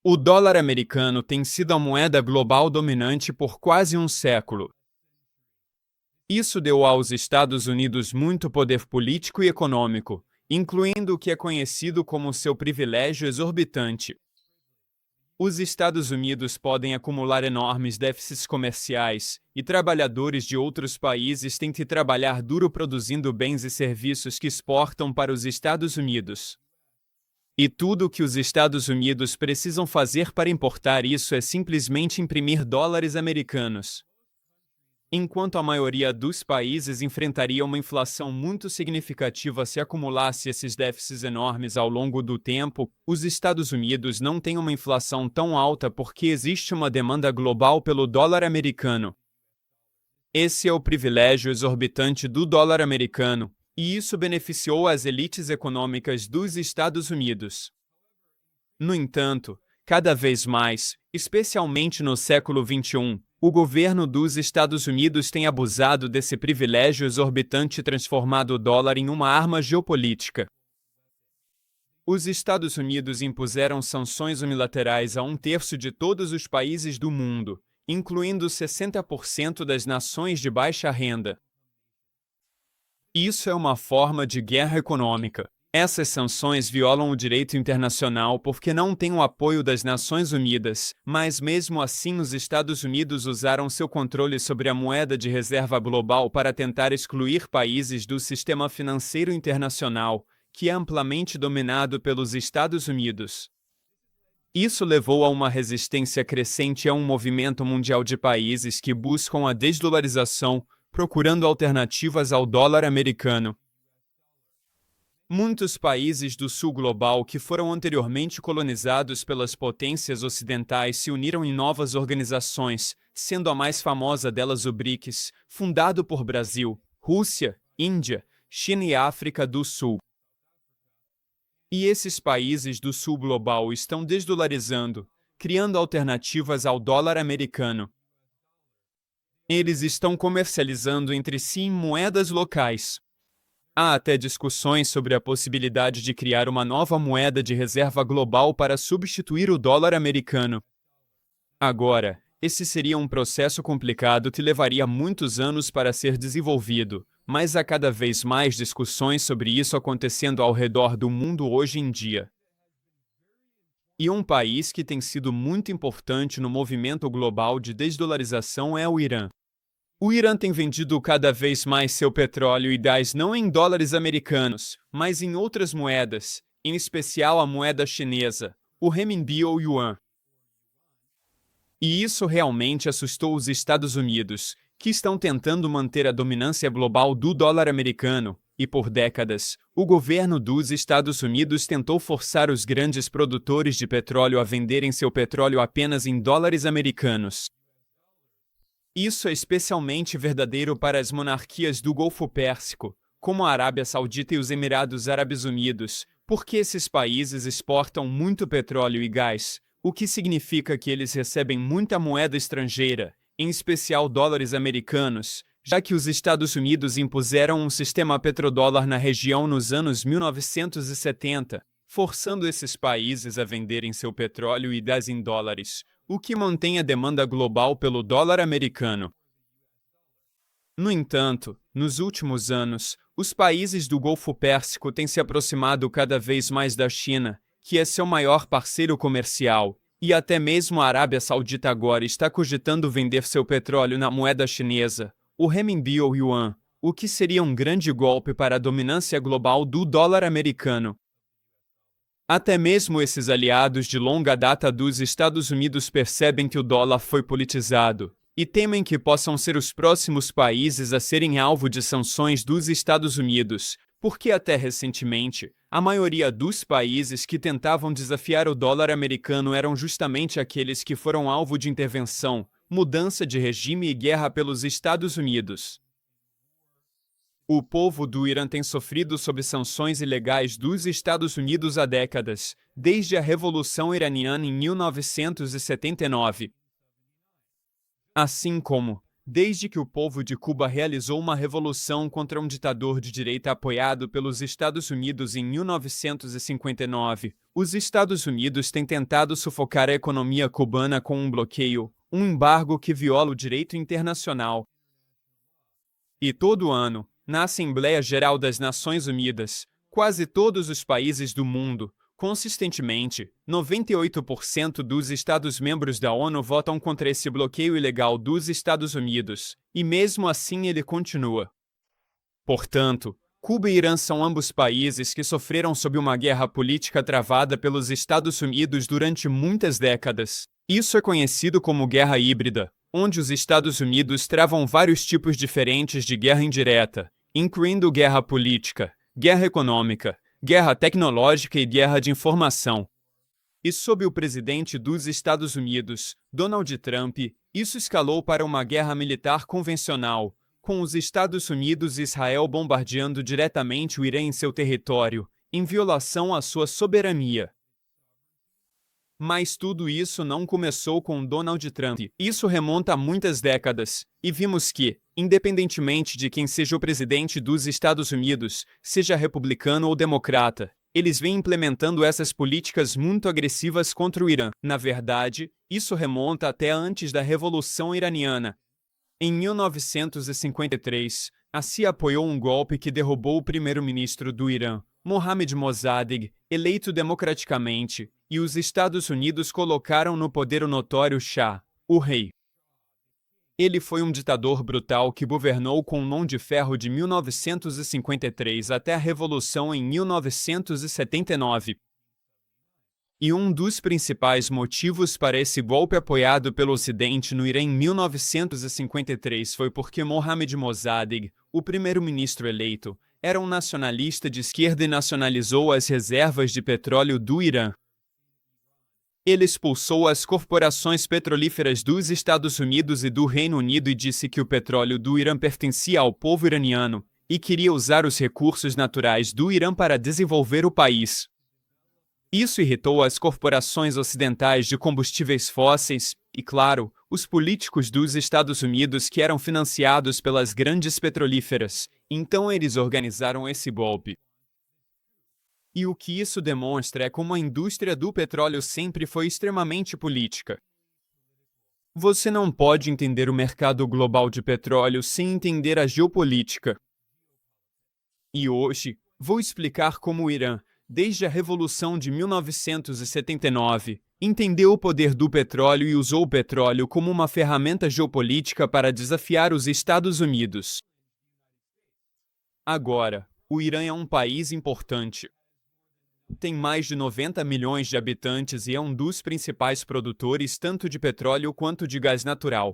O dólar americano tem sido a moeda global dominante por quase um século. Isso deu aos Estados Unidos muito poder político e econômico, incluindo o que é conhecido como seu privilégio exorbitante. Os Estados Unidos podem acumular enormes déficits comerciais, e trabalhadores de outros países têm que trabalhar duro produzindo bens e serviços que exportam para os Estados Unidos. E tudo o que os Estados Unidos precisam fazer para importar isso é simplesmente imprimir dólares americanos. Enquanto a maioria dos países enfrentaria uma inflação muito significativa se acumulasse esses déficits enormes ao longo do tempo, os Estados Unidos não têm uma inflação tão alta porque existe uma demanda global pelo dólar americano. Esse é o privilégio exorbitante do dólar americano, e isso beneficiou as elites econômicas dos Estados Unidos. No entanto, cada vez mais, especialmente no século XXI, o governo dos Estados Unidos tem abusado desse privilégio exorbitante e transformado o dólar em uma arma geopolítica. Os Estados Unidos impuseram sanções unilaterais a um terço de todos os países do mundo, incluindo 60% das nações de baixa renda. Isso é uma forma de guerra econômica. Essas sanções violam o direito internacional porque não têm o apoio das Nações Unidas, mas mesmo assim os Estados Unidos usaram seu controle sobre a moeda de reserva global para tentar excluir países do sistema financeiro internacional, que é amplamente dominado pelos Estados Unidos. Isso levou a uma resistência crescente a um movimento mundial de países que buscam a desdolarização, procurando alternativas ao dólar americano. Muitos países do sul global que foram anteriormente colonizados pelas potências ocidentais se uniram em novas organizações, sendo a mais famosa delas o BRICS, fundado por Brasil, Rússia, Índia, China e África do Sul. E esses países do sul global estão desdolarizando, criando alternativas ao dólar americano. Eles estão comercializando entre si em moedas locais. Há até discussões sobre a possibilidade de criar uma nova moeda de reserva global para substituir o dólar americano. Agora, esse seria um processo complicado que levaria muitos anos para ser desenvolvido, mas há cada vez mais discussões sobre isso acontecendo ao redor do mundo hoje em dia. E um país que tem sido muito importante no movimento global de desdolarização é o Irã. O Irã tem vendido cada vez mais seu petróleo e gás não em dólares americanos, mas em outras moedas, em especial a moeda chinesa, o renminbi ou yuan. E isso realmente assustou os Estados Unidos, que estão tentando manter a dominância global do dólar americano, e por décadas, o governo dos Estados Unidos tentou forçar os grandes produtores de petróleo a venderem seu petróleo apenas em dólares americanos. Isso é especialmente verdadeiro para as monarquias do Golfo Pérsico, como a Arábia Saudita e os Emirados Árabes Unidos, porque esses países exportam muito petróleo e gás, o que significa que eles recebem muita moeda estrangeira, em especial dólares americanos, já que os Estados Unidos impuseram um sistema petrodólar na região nos anos 1970, forçando esses países a venderem seu petróleo e gás em dólares, o que mantém a demanda global pelo dólar americano. No entanto, nos últimos anos, os países do Golfo Pérsico têm se aproximado cada vez mais da China, que é seu maior parceiro comercial, e até mesmo a Arábia Saudita agora está cogitando vender seu petróleo na moeda chinesa, o renminbi ou yuan, o que seria um grande golpe para a dominância global do dólar americano. Até mesmo esses aliados de longa data dos Estados Unidos percebem que o dólar foi politizado e temem que possam ser os próximos países a serem alvo de sanções dos Estados Unidos, porque até recentemente, a maioria dos países que tentavam desafiar o dólar americano eram justamente aqueles que foram alvo de intervenção, mudança de regime e guerra pelos Estados Unidos. O povo do Irã tem sofrido sob sanções ilegais dos Estados Unidos há décadas, desde a Revolução Iraniana em 1979. Assim como, Desde que o povo de Cuba realizou uma revolução contra um ditador de direita apoiado pelos Estados Unidos em 1959, os Estados Unidos têm tentado sufocar a economia cubana com um bloqueio, um embargo que viola o direito internacional. E todo ano, na Assembleia Geral das Nações Unidas, quase todos os países do mundo, consistentemente, 98% dos Estados-membros da ONU votam contra esse bloqueio ilegal dos Estados Unidos, e mesmo assim ele continua. Portanto, Cuba e Irã são ambos países que sofreram sob uma guerra política travada pelos Estados Unidos durante muitas décadas. Isso é conhecido como guerra híbrida, onde os Estados Unidos travam vários tipos diferentes de guerra indireta, incluindo guerra política, guerra econômica, guerra tecnológica e guerra de informação. E sob o presidente dos Estados Unidos, Donald Trump, isso escalou para uma guerra militar convencional, com os Estados Unidos e Israel bombardeando diretamente o Irã em seu território, em violação à sua soberania. Mas tudo isso não começou com Donald Trump. Isso remonta a muitas décadas, e vimos que, independentemente de quem seja o presidente dos Estados Unidos, seja republicano ou democrata, eles vêm implementando essas políticas muito agressivas contra o Irã. Na verdade, isso remonta até antes da Revolução Iraniana. Em 1953, a CIA apoiou um golpe que derrubou o primeiro-ministro do Irã, Mohammad Mossadegh, eleito democraticamente, e os Estados Unidos colocaram no poder o notório Shah, o rei. Ele foi um ditador brutal que governou com mão de ferro de 1953 até a Revolução em 1979. E um dos principais motivos para esse golpe apoiado pelo Ocidente no Irã em 1953 foi porque Mohammad Mossadegh, o primeiro-ministro eleito, era um nacionalista de esquerda e nacionalizou as reservas de petróleo do Irã. Ele expulsou as corporações petrolíferas dos Estados Unidos e do Reino Unido e disse que o petróleo do Irã pertencia ao povo iraniano e queria usar os recursos naturais do Irã para desenvolver o país. Isso irritou as corporações ocidentais de combustíveis fósseis e, claro, os políticos dos Estados Unidos que eram financiados pelas grandes petrolíferas. Então eles organizaram esse golpe. E o que isso demonstra é como a indústria do petróleo sempre foi extremamente política. Você não pode entender o mercado global de petróleo sem entender a geopolítica. E hoje, vou explicar como o Irã, desde a Revolução de 1979, entendeu o poder do petróleo e usou o petróleo como uma ferramenta geopolítica para desafiar os Estados Unidos. Agora, o Irã é um país importante. Tem mais de 90 milhões de habitantes e é um dos principais produtores tanto de petróleo quanto de gás natural.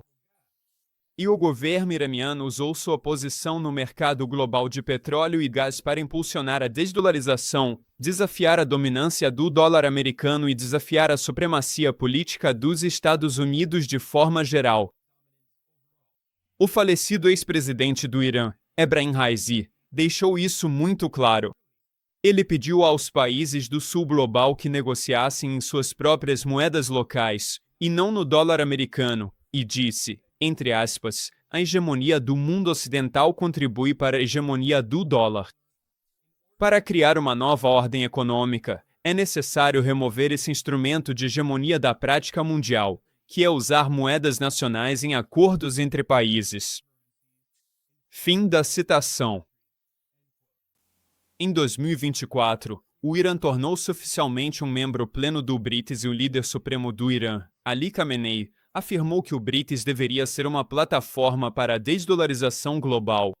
E o governo iraniano usou sua posição no mercado global de petróleo e gás para impulsionar a desdolarização, desafiar a dominância do dólar americano e desafiar a supremacia política dos Estados Unidos de forma geral. O falecido ex-presidente do Irã, Ebrahim Raisi, deixou isso muito claro. Ele pediu aos países do sul global que negociassem em suas próprias moedas locais, e não no dólar americano, e disse, entre aspas, a hegemonia do mundo ocidental contribui para a hegemonia do dólar. Para criar uma nova ordem econômica, é necessário remover esse instrumento de hegemonia da prática mundial, que é usar moedas nacionais em acordos entre países. Fim da citação. Em 2024, o Irã tornou-se oficialmente um membro pleno do BRICS e o líder supremo do Irã, Ali Khamenei, afirmou que o BRICS deveria ser uma plataforma para a desdolarização global.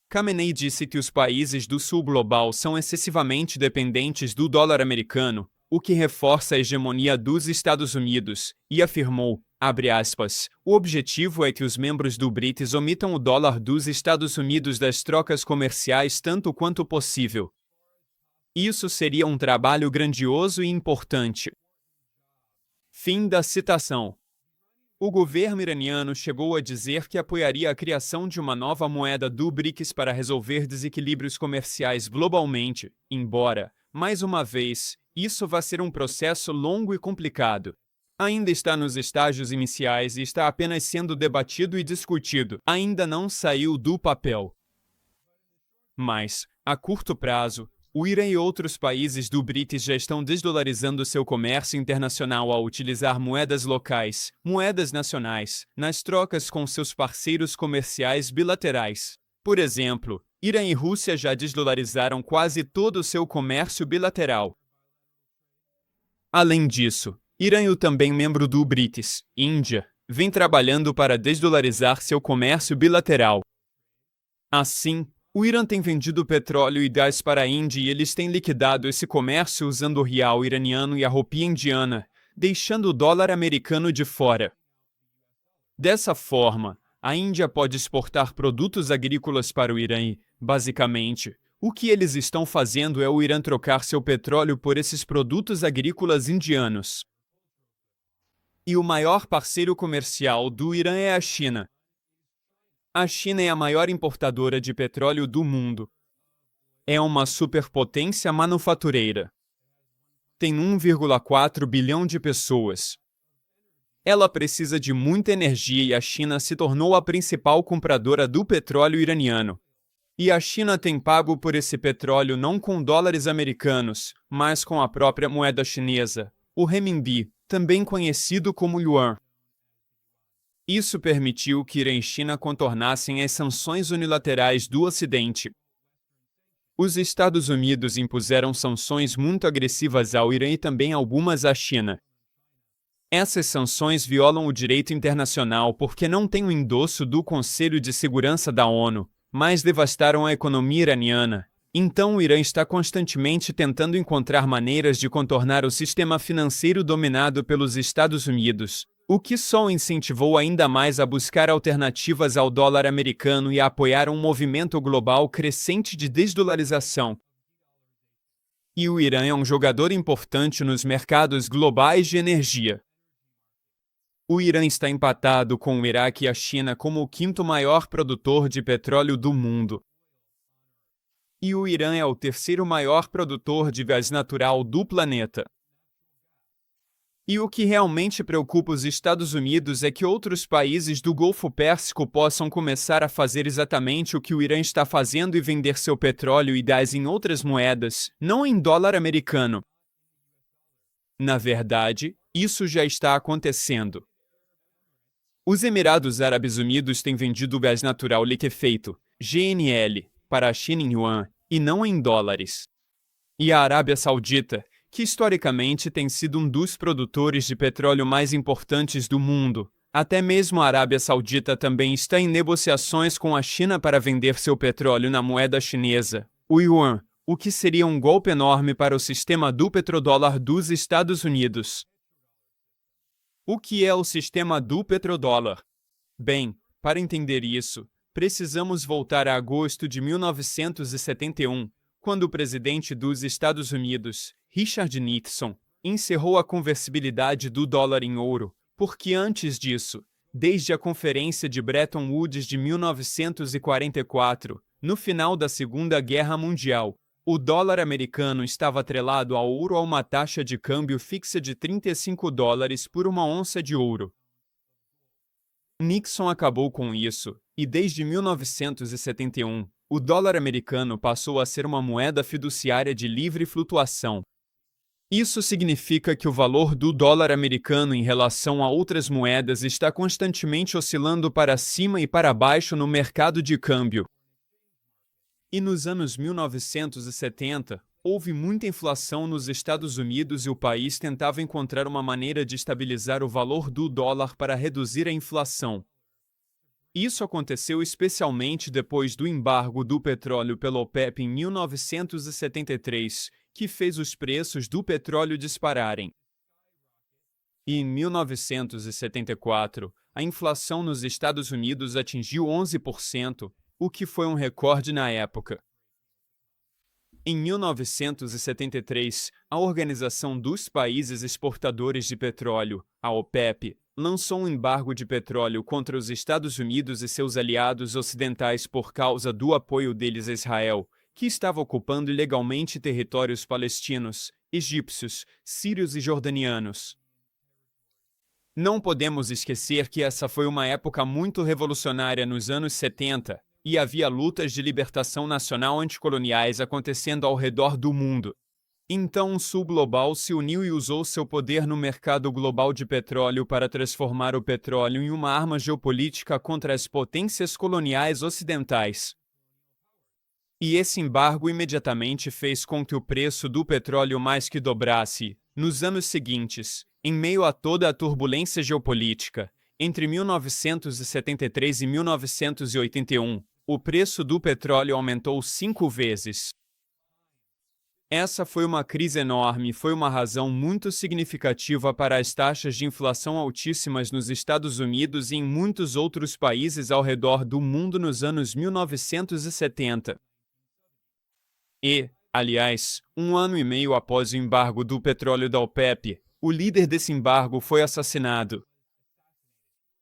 Khamenei disse que os países do sul global são excessivamente dependentes do dólar americano, o que reforça a hegemonia dos Estados Unidos, e afirmou, abre aspas, o objetivo é que os membros do BRICS omitam o dólar dos Estados Unidos das trocas comerciais tanto quanto possível. Isso seria um trabalho grandioso e importante. Fim da citação. O governo iraniano chegou a dizer que apoiaria a criação de uma nova moeda do BRICS para resolver desequilíbrios comerciais globalmente, embora, mais uma vez, isso vá ser um processo longo e complicado. ainda está nos estágios iniciais e está apenas sendo debatido e discutido. Ainda não saiu do papel. Mas, a curto prazo, o Irã e outros países do BRICS já estão desdolarizando seu comércio internacional ao utilizar moedas locais, moedas nacionais, nas trocas com seus parceiros comerciais bilaterais. Por exemplo, Irã e Rússia já desdolarizaram quase todo o seu comércio bilateral. Além disso, Irã e o também membro do BRICS, Índia, vem trabalhando para desdolarizar seu comércio bilateral. Assim, o Irã tem vendido petróleo e gás para a Índia e eles têm liquidado esse comércio usando o rial iraniano e a rupia indiana, deixando o dólar americano de fora. Dessa forma, a Índia pode exportar produtos agrícolas para o Irã e, basicamente, o que eles estão fazendo é o Irã trocar seu petróleo por esses produtos agrícolas indianos. E o maior parceiro comercial do Irã é a China. A China é a maior importadora de petróleo do mundo. É uma superpotência manufatureira. Tem 1,4 bilhão de pessoas. Ela precisa de muita energia e a China se tornou a principal compradora do petróleo iraniano. E a China tem pago por esse petróleo não com dólares americanos, mas com a própria moeda chinesa, o renminbi, também conhecido como yuan. Isso permitiu que Irã e China contornassem as sanções unilaterais do Ocidente. Os Estados Unidos impuseram sanções muito agressivas ao Irã e também algumas à China. Essas sanções violam o direito internacional porque não têm o endosso do Conselho de Segurança da ONU, mas devastaram a economia iraniana. Então o Irã está constantemente tentando encontrar maneiras de contornar o sistema financeiro dominado pelos Estados Unidos, o que só o incentivou ainda mais a buscar alternativas ao dólar americano e a apoiar um movimento global crescente de desdolarização. E o Irã é um jogador importante nos mercados globais de energia. O Irã está empatado com o Iraque e a China como o quinto maior produtor de petróleo do mundo. E o Irã é o terceiro maior produtor de gás natural do planeta. E o que realmente preocupa os Estados Unidos é que outros países do Golfo Pérsico possam começar a fazer exatamente o que o Irã está fazendo e vender seu petróleo e gás em outras moedas, não em dólar americano. Na verdade, isso já está acontecendo. Os Emirados Árabes Unidos têm vendido gás natural liquefeito, GNL, para a China em yuan, e não em dólares. E a Arábia Saudita, que historicamente tem sido um dos produtores de petróleo mais importantes do mundo, até mesmo a Arábia Saudita também está em negociações com a China para vender seu petróleo na moeda chinesa, o yuan, o que seria um golpe enorme para o sistema do petrodólar dos Estados Unidos. O que é o sistema do petrodólar? Bem, para entender isso, precisamos voltar a agosto de 1971, quando o presidente dos Estados Unidos, Richard Nixon, encerrou a conversibilidade do dólar em ouro, porque antes disso, desde a Conferência de Bretton Woods de 1944, no final da Segunda Guerra Mundial, o dólar americano estava atrelado ao ouro a uma taxa de câmbio fixa de $35 por uma onça de ouro. Nixon acabou com isso, e desde 1971, o dólar americano passou a ser uma moeda fiduciária de livre flutuação. Isso significa que o valor do dólar americano em relação a outras moedas está constantemente oscilando para cima e para baixo no mercado de câmbio. E nos anos 1970, houve muita inflação nos Estados Unidos e o país tentava encontrar uma maneira de estabilizar o valor do dólar para reduzir a inflação. Isso aconteceu especialmente depois do embargo do petróleo pela OPEP em 1973, que fez os preços do petróleo dispararem. E em 1974, a inflação nos Estados Unidos atingiu 11%, o que foi um recorde na época. Em 1973, a Organização dos Países Exportadores de Petróleo, a OPEP, lançou um embargo de petróleo contra os Estados Unidos e seus aliados ocidentais por causa do apoio deles a Israel, que estava ocupando ilegalmente territórios palestinos, egípcios, sírios e jordanianos. Não podemos esquecer que essa foi uma época muito revolucionária nos anos 70, e havia lutas de libertação nacional anticoloniais acontecendo ao redor do mundo. Então o Sul Global se uniu e usou seu poder no mercado global de petróleo para transformar o petróleo em uma arma geopolítica contra as potências coloniais ocidentais. E esse embargo imediatamente fez com que o preço do petróleo mais que dobrasse. Nos anos seguintes, em meio a toda a turbulência geopolítica, entre 1973 e 1981, o preço do petróleo aumentou 5 vezes. Essa foi uma crise enorme e foi uma razão muito significativa para as taxas de inflação altíssimas nos Estados Unidos e em muitos outros países ao redor do mundo nos anos 1970. E, aliás, um ano e meio após o embargo do petróleo da OPEP, o líder desse embargo foi assassinado.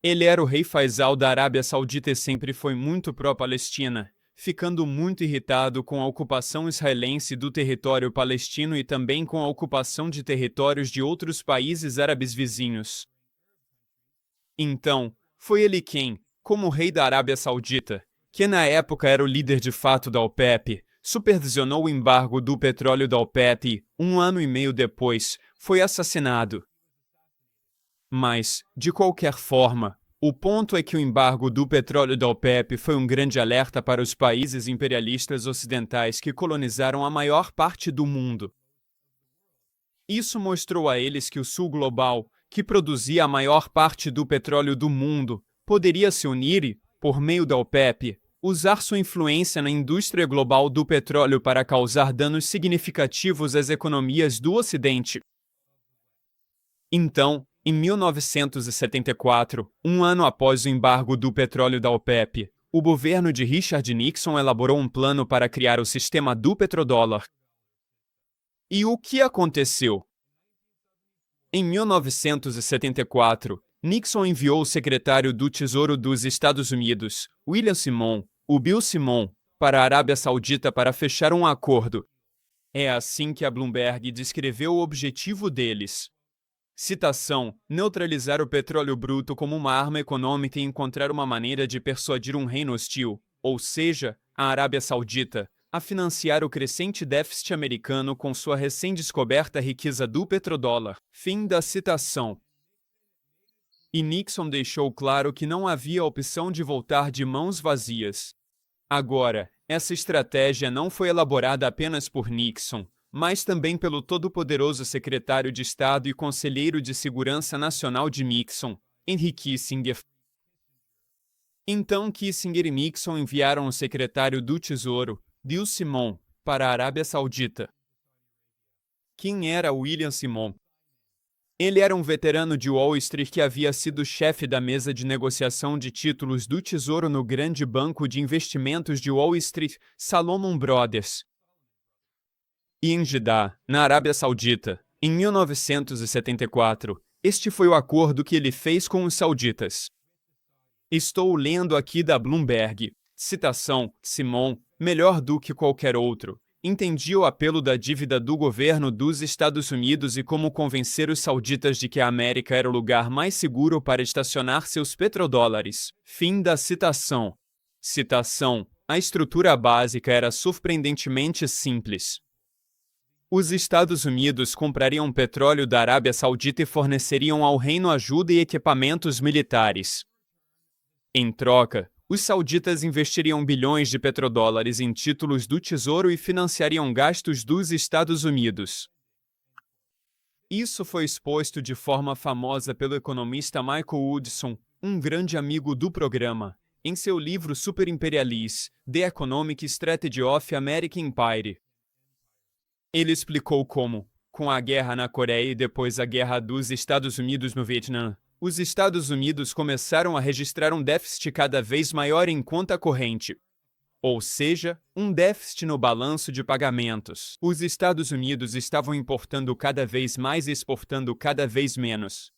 Ele era o rei Faisal da Arábia Saudita e sempre foi muito pró-Palestina, ficando muito irritado com a ocupação israelense do território palestino e também com a ocupação de territórios de outros países árabes vizinhos. Então, foi ele quem, como rei da Arábia Saudita, que na época era o líder de fato da OPEP, supervisionou o embargo do petróleo da OPEP e, um ano e meio depois, foi assassinado. Mas, de qualquer forma, o ponto é que o embargo do petróleo da OPEP foi um grande alerta para os países imperialistas ocidentais que colonizaram a maior parte do mundo. Isso mostrou a eles que o Sul Global, que produzia a maior parte do petróleo do mundo, poderia se unir e, por meio da OPEP, usar sua influência na indústria global do petróleo para causar danos significativos às economias do Ocidente. Então, em 1974, um ano após o embargo do petróleo da OPEP, o governo de Richard Nixon elaborou um plano para criar o sistema do petrodólar. E o que aconteceu? Em 1974, Nixon enviou o secretário do Tesouro dos Estados Unidos, William Simon, o Bill Simon, para a Arábia Saudita para fechar um acordo. É assim que a Bloomberg descreveu o objetivo deles. Citação: neutralizar o petróleo bruto como uma arma econômica e encontrar uma maneira de persuadir um reino hostil, ou seja, a Arábia Saudita, a financiar o crescente déficit americano com sua recém-descoberta riqueza do petrodólar. Fim da citação. E Nixon deixou claro que não havia opção de voltar de mãos vazias. Agora, essa estratégia não foi elaborada apenas por Nixon, mas também pelo todo-poderoso secretário de Estado e conselheiro de Segurança Nacional de Nixon, Henry Kissinger. Então Kissinger e Nixon enviaram o secretário do Tesouro, Bill Simon, para a Arábia Saudita. Quem era William Simon? Ele era um veterano de Wall Street que havia sido chefe da mesa de negociação de títulos do Tesouro no grande banco de investimentos de Wall Street, Salomon Brothers. E em Jeddah, na Arábia Saudita, em 1974, este foi o acordo que ele fez com os sauditas. Estou lendo aqui da Bloomberg. Citação: Simon, melhor do que qualquer outro, entendia o apelo da dívida do governo dos Estados Unidos e como convencer os sauditas de que a América era o lugar mais seguro para estacionar seus petrodólares. Fim da citação. Citação: a estrutura básica era surpreendentemente simples. Os Estados Unidos comprariam petróleo da Arábia Saudita e forneceriam ao reino ajuda e equipamentos militares. Em troca, os sauditas investiriam bilhões de petrodólares em títulos do Tesouro e financiariam gastos dos Estados Unidos. Isso foi exposto de forma famosa pelo economista Michael Woodson, um grande amigo do programa, em seu livro Super Imperialist: The Economic Strategy of American Empire. Ele explicou como, com a guerra na Coreia e depois a guerra dos Estados Unidos no Vietnã, os Estados Unidos começaram a registrar um déficit cada vez maior em conta corrente. Ou seja, um déficit no balanço de pagamentos. Os Estados Unidos estavam importando cada vez mais e exportando cada vez menos.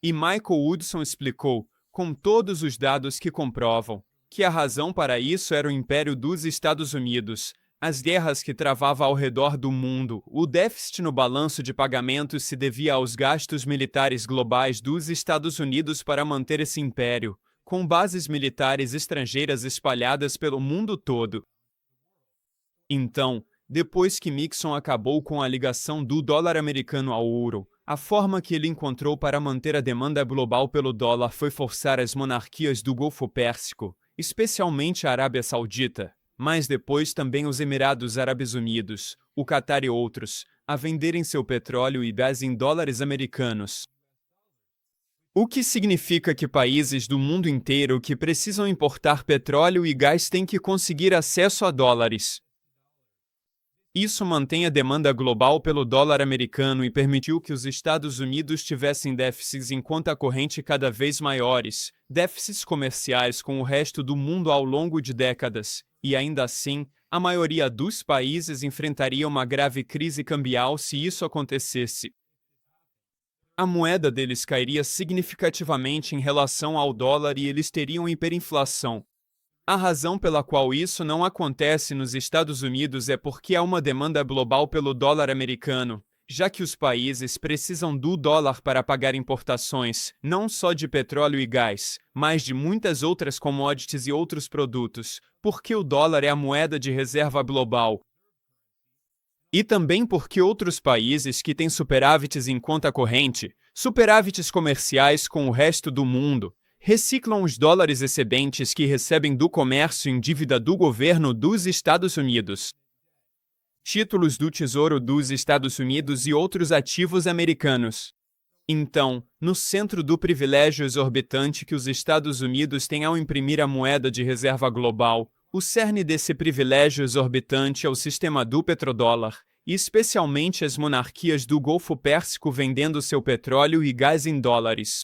E Michael Woodson explicou, com todos os dados que comprovam, que a razão para isso era o Império dos Estados Unidos, as guerras que travava ao redor do mundo, o déficit no balanço de pagamentos se devia aos gastos militares globais dos Estados Unidos para manter esse império, com bases militares estrangeiras espalhadas pelo mundo todo. Então, depois que Nixon acabou com a ligação do dólar americano ao ouro, a forma que ele encontrou para manter a demanda global pelo dólar foi forçar as monarquias do Golfo Pérsico, especialmente a Arábia Saudita, mas depois também os Emirados Árabes Unidos, o Catar e outros, a venderem seu petróleo e gás em dólares americanos. O que significa que países do mundo inteiro que precisam importar petróleo e gás têm que conseguir acesso a dólares. Isso mantém a demanda global pelo dólar americano e permitiu que os Estados Unidos tivessem déficits em conta corrente cada vez maiores, déficits comerciais com o resto do mundo ao longo de décadas, e ainda assim, a maioria dos países enfrentaria uma grave crise cambial se isso acontecesse. A moeda deles cairia significativamente em relação ao dólar e eles teriam hiperinflação. A razão pela qual isso não acontece nos Estados Unidos é porque há uma demanda global pelo dólar americano, já que os países precisam do dólar para pagar importações, não só de petróleo e gás, mas de muitas outras commodities e outros produtos, porque o dólar é a moeda de reserva global. E também porque outros países que têm superávites em conta corrente, superávites comerciais com o resto do mundo, reciclam os dólares excedentes que recebem do comércio em dívida do governo dos Estados Unidos, títulos do Tesouro dos Estados Unidos e outros ativos americanos. Então, no centro do privilégio exorbitante que os Estados Unidos têm ao imprimir a moeda de reserva global, o cerne desse privilégio exorbitante é o sistema do petrodólar, e especialmente as monarquias do Golfo Pérsico vendendo seu petróleo e gás em dólares.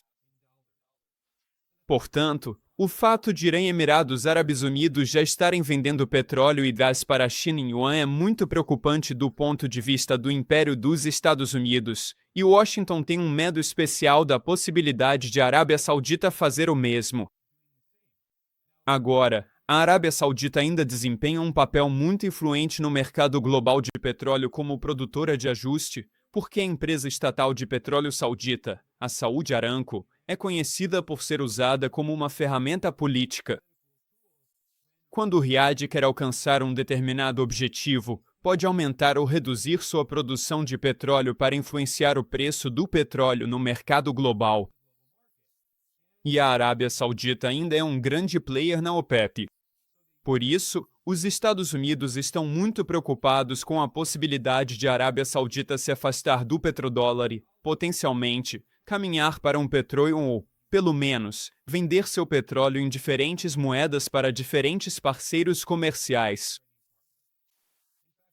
Portanto, o fato de Irã e Emirados Árabes Unidos já estarem vendendo petróleo e gás para a China em yuan é muito preocupante do ponto de vista do Império dos Estados Unidos, e Washington tem um medo especial da possibilidade de a Arábia Saudita fazer o mesmo. Agora, a Arábia Saudita ainda desempenha um papel muito influente no mercado global de petróleo como produtora de ajuste, porque a empresa estatal de petróleo saudita, a Saudi Aramco, é conhecida por ser usada como uma ferramenta política. Quando o Riad quer alcançar um determinado objetivo, pode aumentar ou reduzir sua produção de petróleo para influenciar o preço do petróleo no mercado global. E a Arábia Saudita ainda é um grande player na OPEP. Por isso, os Estados Unidos estão muito preocupados com a possibilidade de a Arábia Saudita se afastar do petrodólar e, potencialmente, caminhar para um petróleo ou, pelo menos, vender seu petróleo em diferentes moedas para diferentes parceiros comerciais.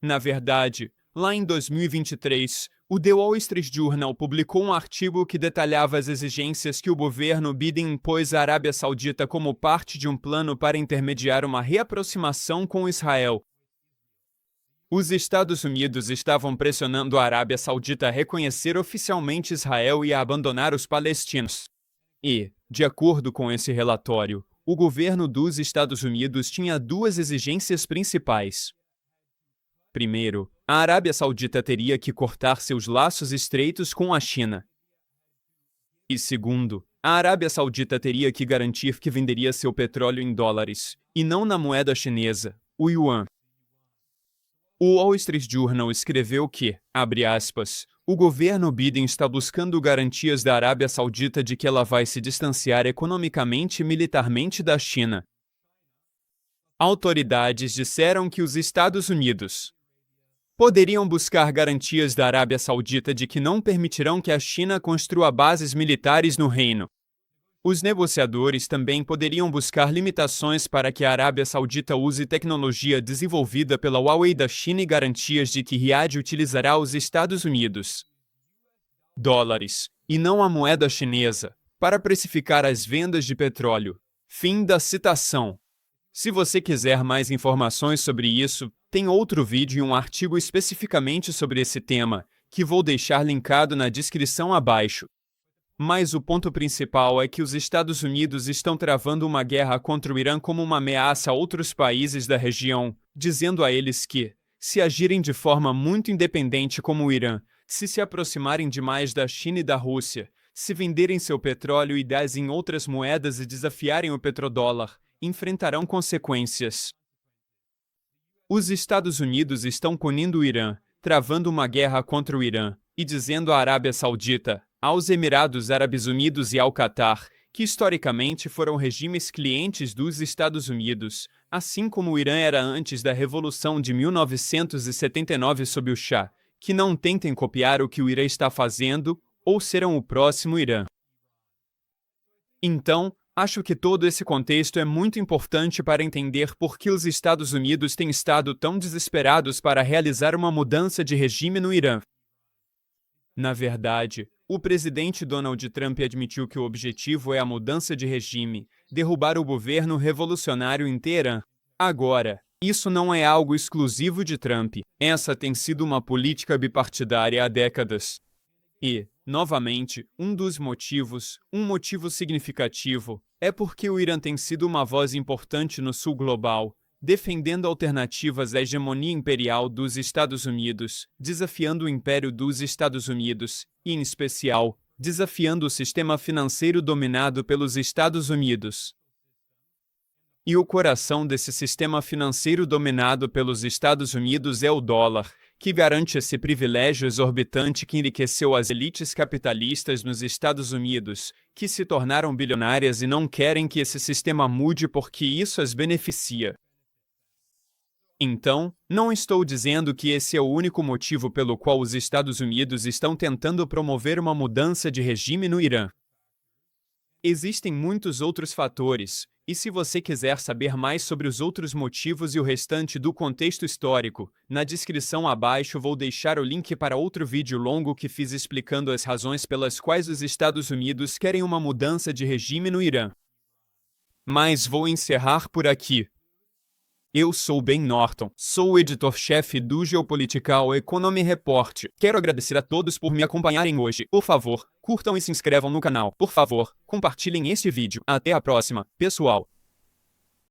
Na verdade, lá em 2023, o The Wall Street Journal publicou um artigo que detalhava as exigências que o governo Biden impôs à Arábia Saudita como parte de um plano para intermediar uma reaproximação com Israel. Os Estados Unidos estavam pressionando a Arábia Saudita a reconhecer oficialmente Israel e a abandonar os palestinos. E, de acordo com esse relatório, o governo dos Estados Unidos tinha duas exigências principais. Primeiro, a Arábia Saudita teria que cortar seus laços estreitos com a China. E segundo, a Arábia Saudita teria que garantir que venderia seu petróleo em dólares, e não na moeda chinesa, o yuan. O Wall Street Journal escreveu que, abre aspas, o governo Biden está buscando garantias da Arábia Saudita de que ela vai se distanciar economicamente e militarmente da China. Autoridades disseram que os Estados Unidos poderiam buscar garantias da Arábia Saudita de que não permitirão que a China construa bases militares no reino. Os negociadores também poderiam buscar limitações para que a Arábia Saudita use tecnologia desenvolvida pela Huawei da China e garantias de que Riad utilizará os Estados Unidos dólares, e não a moeda chinesa, para precificar as vendas de petróleo. Fim da citação. Se você quiser mais informações sobre isso, tem outro vídeo e um artigo especificamente sobre esse tema, que vou deixar linkado na descrição abaixo. Mas o ponto principal é que os Estados Unidos estão travando uma guerra contra o Irã como uma ameaça a outros países da região, dizendo a eles que, se agirem de forma muito independente como o Irã, se aproximarem demais da China e da Rússia, se venderem seu petróleo e gás em outras moedas e desafiarem o petrodólar, enfrentarão consequências. Os Estados Unidos estão punindo o Irã, travando uma guerra contra o Irã, e dizendo à Arábia Saudita, aos Emirados Árabes Unidos e ao Catar, que historicamente foram regimes clientes dos Estados Unidos, assim como o Irã era antes da Revolução de 1979 sob o Shah, que não tentem copiar o que o Irã está fazendo, ou serão o próximo Irã. Então, acho que todo esse contexto é muito importante para entender por que os Estados Unidos têm estado tão desesperados para realizar uma mudança de regime no Irã. Na verdade, o presidente Donald Trump admitiu que o objetivo é a mudança de regime, derrubar o governo revolucionário em Teherã. Agora, isso não é algo exclusivo de Trump. Essa tem sido uma política bipartidária há décadas. E, novamente, um motivo significativo, é porque o Irã tem sido uma voz importante no sul global, defendendo alternativas à hegemonia imperial dos Estados Unidos, desafiando o império dos Estados Unidos, e, em especial, desafiando o sistema financeiro dominado pelos Estados Unidos. E o coração desse sistema financeiro dominado pelos Estados Unidos é o dólar, que garante esse privilégio exorbitante que enriqueceu as elites capitalistas nos Estados Unidos, que se tornaram bilionárias e não querem que esse sistema mude porque isso as beneficia. Então, não estou dizendo que esse é o único motivo pelo qual os Estados Unidos estão tentando promover uma mudança de regime no Irã. Existem muitos outros fatores, e se você quiser saber mais sobre os outros motivos e o restante do contexto histórico, na descrição abaixo vou deixar o link para outro vídeo longo que fiz explicando as razões pelas quais os Estados Unidos querem uma mudança de regime no Irã. Mas vou encerrar por aqui. Eu sou Ben Norton, sou o editor-chefe do Geopolitical Economy Report. Quero agradecer a todos por me acompanharem hoje. Por favor, curtam e se inscrevam no canal. Por favor, compartilhem este vídeo. Até a próxima, pessoal!